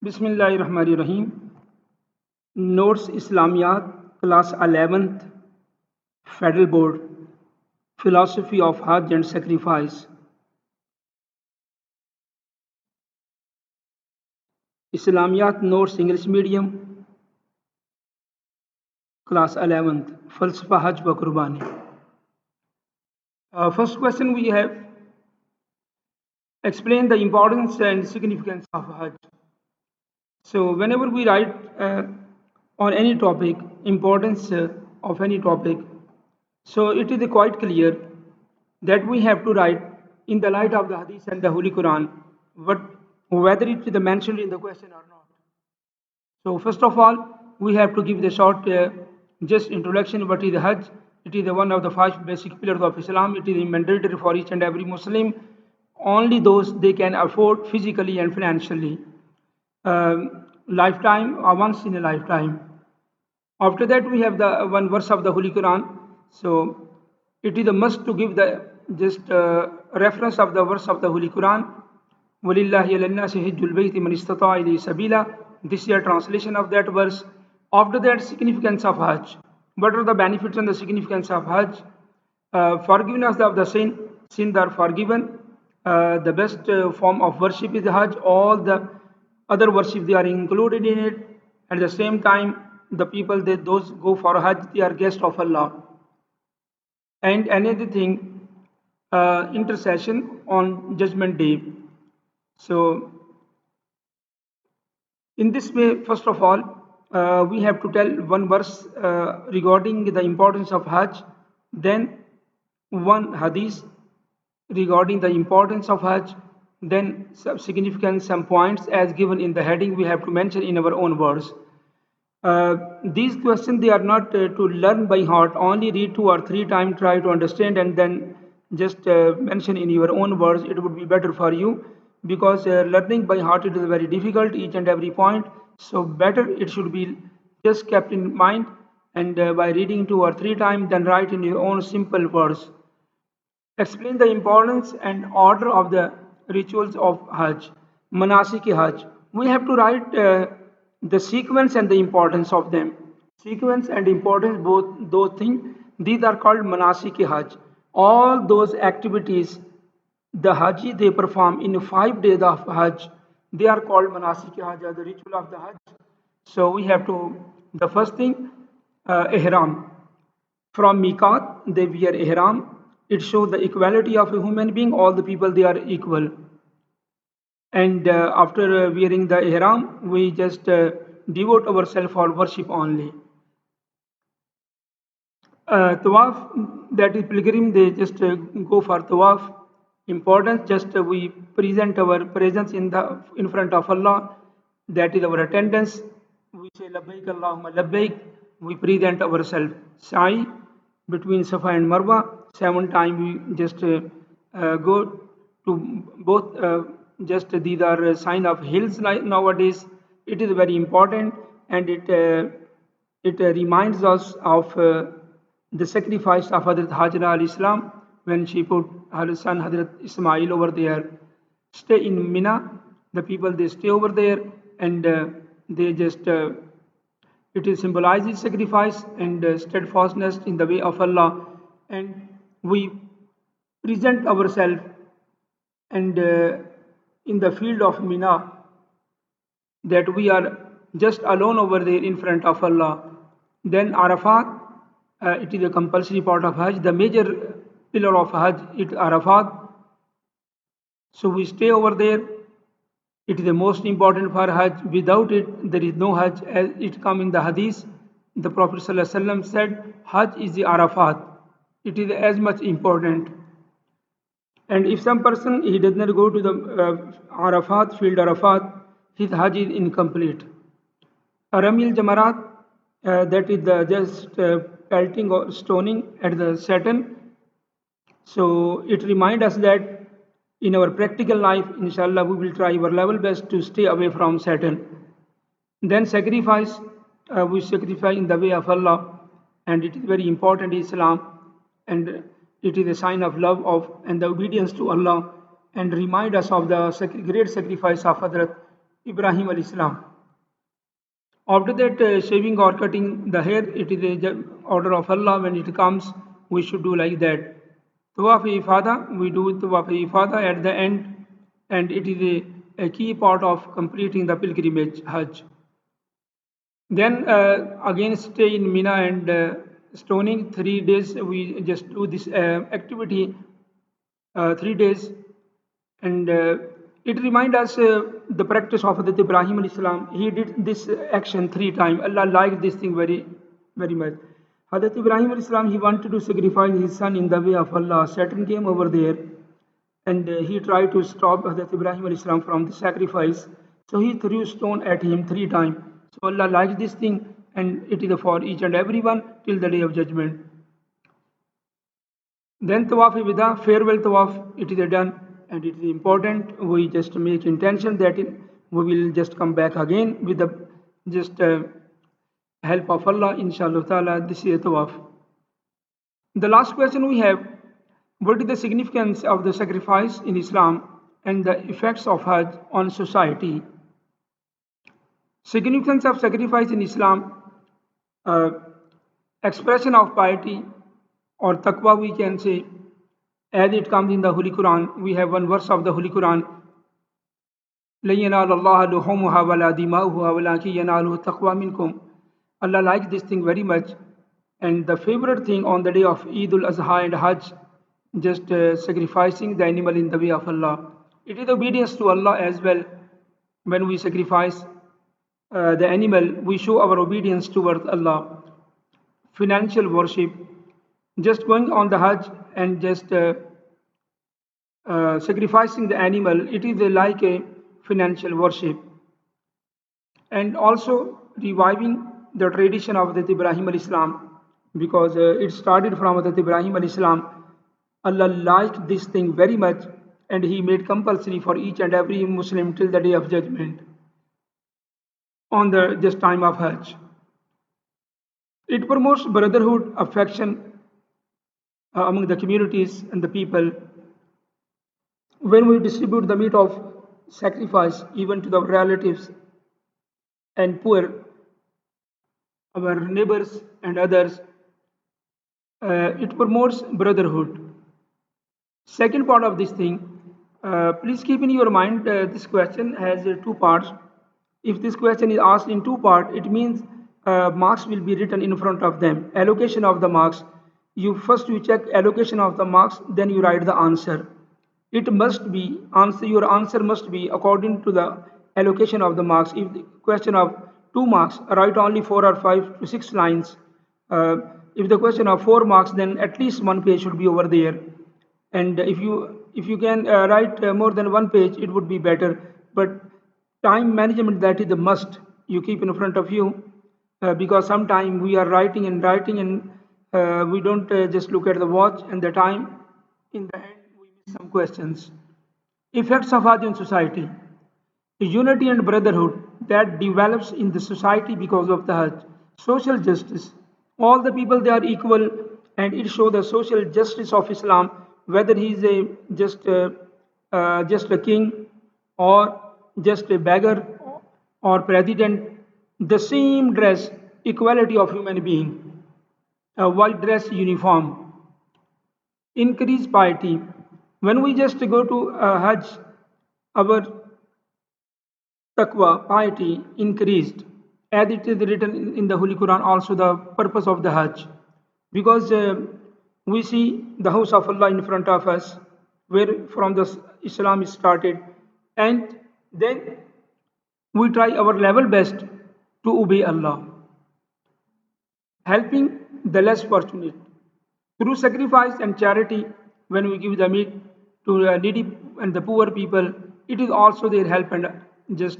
Bismillahirrahmanirrahim. Notes Islamyat Class 11th Federal Board Philosophy of Hajj and Sacrifice. Islamyat Notes English Medium Class 11th Falsafa Hajj wa Qurbani. First question we have: explain the importance and significance of Hajj. So whenever we write on any topic, importance of any topic, so it is quite clear that we have to write in the light of the Hadith and the Holy Quran, but whether it is mentioned in the question or not. So first of all, we have to give the short just introduction. What is the Hajj? It is one of the five basic pillars of Islam. It is mandatory for each and every Muslim. Only those they can afford physically and financially. Lifetime or once in a lifetime. After that, we have the one verse of the Holy Quran. So it is a must to give the just reference of the verse of the Holy Quran. وَلِلَّهِ لَلنَّاسِ حِجُّ الْبَيْتِ مَنِ اسْتَطَاعَ إِلَيْهِ سَبِيلًا. This is a translation of that verse. After that, significance of Hajj. What are the benefits and the significance of Hajj? Forgiveness of the sins are forgiven. The best form of worship is Hajj. All the other worship they are included in it. At the same time, the people those go for Hajj, they are guests of Allah. And another thing, intercession on Judgment Day. So in this way, first of all, we have to tell one verse regarding the importance of Hajj, then one hadith regarding the importance of Hajj, then some significance, some points as given in the heading we have to mention in our own words. These questions, they are not to learn by heart, only read 2 or 3 times, try to understand, and then just mention in your own words. It would be better for you, because learning by heart, it is very difficult, each and every point. So better it should be just kept in mind, and by reading 2 or 3 times, then write in your own simple words. Explain the importance and order of the rituals of Hajj, Manasik Hajj. We have to write the sequence and the importance of them. Sequence and importance, both those things, these are called Manasik Hajj. All those activities the Haji they perform in 5 days of Hajj, they are called Manasik Hajj, or the ritual of the Hajj. So we have to, the first thing, Ihram. From Miqat, they wear Ihram. It shows the equality of a human being. All the people, they are equal. And after wearing the Ihram, we just devote ourselves for worship only. Tawaf, that is pilgrim, they just go for Tawaf. Importance, just we present our presence in front of Allah. That is our attendance. We say Labbaik Allahumma Labbaik. We present ourselves. Sa'i between Safa and Marwa. 7 times we just go to both. Just these are a sign of hills nowadays. It is very important, and it reminds us of the sacrifice of Hazrat Hajra al-Islam when she put her son Hazrat Ismail over there. Stay in Mina. The people, they stay over there, and they just it symbolizes sacrifice and steadfastness in the way of Allah. And we present ourselves, and in the field of Mina, that we are just alone over there in front of Allah. Then Arafat, it is a compulsory part of Hajj. The major pillar of Hajj is Arafat. So we stay over there. It is the most important for Hajj. Without it, there is no Hajj. As it comes in the Hadith, the Prophet ﷺ said, Hajj is the Arafat. It is as much important. And if some person, he does not go to the Arafat, field Arafat, his Hajj is incomplete. Ramil Jamarat, that is the just pelting or stoning at the Satan. So it reminds us that in our practical life, inshallah, we will try our level best to stay away from Satan. Then sacrifice, we sacrifice in the way of Allah, and it is very important in Islam, and it is a sign of love and the obedience to Allah, and remind us of the great sacrifice of Hazrat Ibrahim al Islam. After that, shaving or cutting the hair, it is a order of Allah. When it comes, we should do like that. Tawaf ifada, we do tawaf ifada at the end, and it is a key part of completing the pilgrimage Hajj. Then again stay in Mina and stoning 3 days. We just do this activity 3 days, and it reminds us the practice of Hazrat Ibrahim Islam. He did this action 3 times. Allah liked this thing very, very much. Hazrat Ibrahim Islam, he wanted to sacrifice his son in the way of Allah. Satan came over there, and he tried to stop Hazrat Ibrahim Islam from the sacrifice. So he threw stone at him 3 times. So Allah likes this thing, and it is for each and everyone till the day of judgment. Then tawaf wida, farewell tawaf, it is done, and it is important. We just make intention that we will just come back again with the just help of Allah, inshallah ta'ala. This is tawaf. The last question we have: what is the significance of the sacrifice in Islam and the effects of Hajj on society? Significance of sacrifice in Islam: expression of piety or taqwa, we can say, as it comes in the Holy Quran. We have one verse of the Holy Quran: لَن يَنَالَ اللَّهَ لُحُومُهَا وَلَا دِمَاؤُهَا وَلَكِنْ يَنَالُهُ التَّقْوَى مِنْكُمْ. Allah likes this thing very much, and the favorite thing on the day of Eid al-Azha and Hajj, just sacrificing the animal in the way of Allah. It is obedience to Allah as well. When we sacrifice the animal, we show our obedience towards Allah. Financial worship, just going on the Hajj and just sacrificing the animal, it is like a financial worship. And also reviving the tradition of the Ibrahim al-Islam, because it started from the Ibrahim al-Islam. Allah liked this thing very much, and He made compulsory for each and every Muslim till the day of judgment on the just time of Hajj. It promotes brotherhood, affection among the communities and the people. When we distribute the meat of sacrifice even to the relatives and poor, our neighbors and others, it promotes brotherhood. Second part of this thing, please keep in your mind, this question has 2 parts. If this question is asked in 2 parts, it means marks will be written in front of them. Allocation of the marks. You check allocation of the marks, then you write the answer. It must be your answer must be according to the allocation of the marks. If the question of 2 marks, write only 4 or 5 to 6 lines. If the question of 4 marks, then at least 1 page should be over there. And if you can write more than 1 page, it would be better. But time management, that is the must you keep in front of you, because sometimes we are writing and we don't just look at the watch and the time. In the end, we miss some questions. Effects of Hajj in society: unity and brotherhood that develops in the society because of the Hajj. Social justice: all the people, they are equal, and it shows the social justice of Islam. Whether he is just a king or just a beggar or president, the same dress, equality of human being, a white dress uniform. Increase piety: when we just go to Hajj, our taqwa, piety increased, as it is written in the Holy Quran also, the purpose of the Hajj, because we see the house of Allah in front of us, where from the Islam is started, and then we try our level best to obey Allah. Helping the less fortunate through sacrifice and charity. When we give the meat to the needy and the poor people, it is also their help and just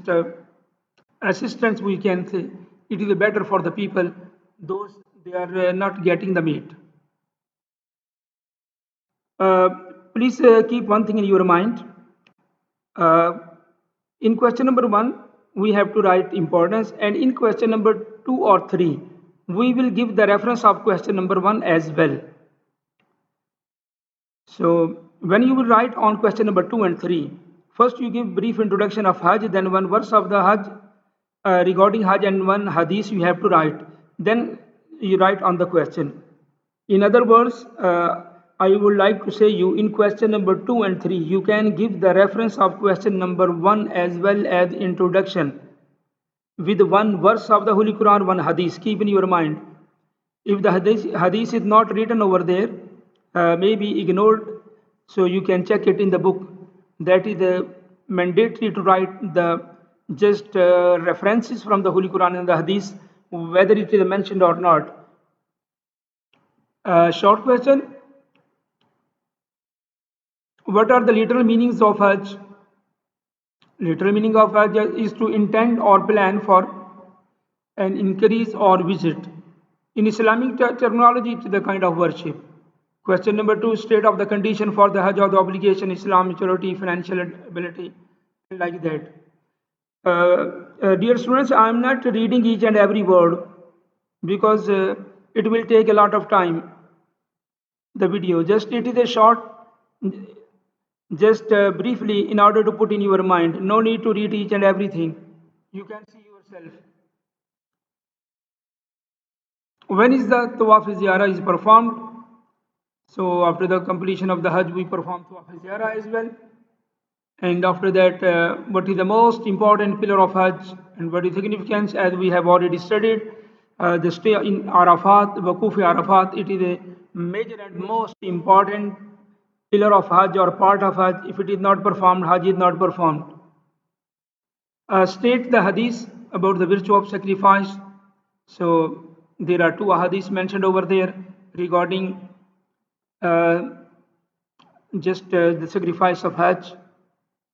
assistance, we can say. It is better for the people, those they are not getting the meat. Please keep one thing in your mind. In question number 1, we have to write importance, and in question number 2 or 3, we will give the reference of question number 1 as well. So when you will write on question number 2 and 3, First, you give brief introduction of Hajj, then one verse of the Hajj regarding Hajj and one hadith you have to write. Then you write on the question. In other words, I would like to say you in question number 2 and 3, you can give the reference of question number 1 as well as introduction with one verse of the Holy Quran, one hadith. Keep in your mind. If the hadith is not written over there, maybe ignored, so you can check it in the book. That is mandatory to write the just references from the Holy Quran and the hadith, whether it is mentioned or not. Short question. What are the literal meanings of Hajj? Literal meaning of Hajj is to intend or plan for an increase or visit. In Islamic terminology, it is the kind of worship. Question number 2, state of the condition for the Hajj or the obligation, Islam, maturity, financial ability, like that. Dear students, I am not reading each and every word because it will take a lot of time. The video, just it is a short, just briefly in order to put in your mind. No need to read each and everything. You can see yourself. When is the tawaf ziyara is performed? So after the completion of the Hajj, we perform tawaf ziyara as well. And after that, what is the most important pillar of Hajj and what is significance, as we have already studied, the stay in Arafat, Waquf Arafat, it is a major and most important pillar of Hajj or part of Hajj. If it is not performed, Hajj is not performed. State the hadith about the virtue of sacrifice. So there are 2 hadiths mentioned over there regarding just the sacrifice of Hajj.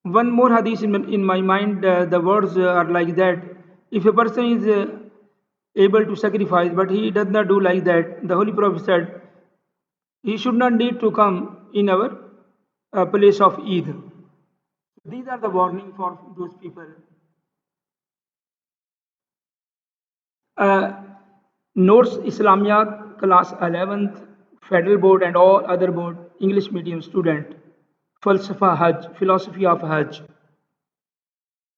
One more hadith in my mind, the words are like that. If a person is able to sacrifice, but he does not do like that, the Holy Prophet said, he should not need to come in our place of Eid. These are the warning for those people. Notes Islamyat, class 11th, Federal Board and all other board, English medium student, falsafa Hajj, philosophy of Hajj.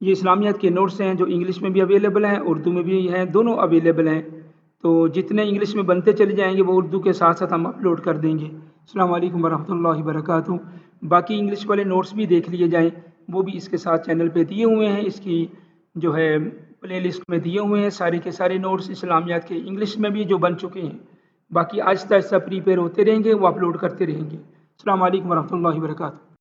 ये इस्लामियात के notes हैं जो English में भी available हैं, उर्दू में भी हैं, दोनों अवेलेबल हैं. तो जितने इंग्लिश में बनते चले जाएंगे वो उर्दू के साथ साथ हम अपलोड कर देंगे. अस्सलाम वालेकुम वरहमतुल्लाहि वबरकातुहू. बाकी इंग्लिश वाले नोट्स भी देख लिए जाएं, वो भी इसके साथ चैनल पे दिए हुए हैं. इसकी जो है प्ले लिस्ट में दिए हुए हैं सारे के सारे नोट्स इस्लामियात के इंग्लिश में भी जो बन चुके हैं. बाकी आहिस्ता आहिस्ता प्रीपेयर होते रहेंगे, वो अपलोड करते रहेंगे. अस्सलाम वालेकुम वरहमतुल्लाहि वबरकातुहू.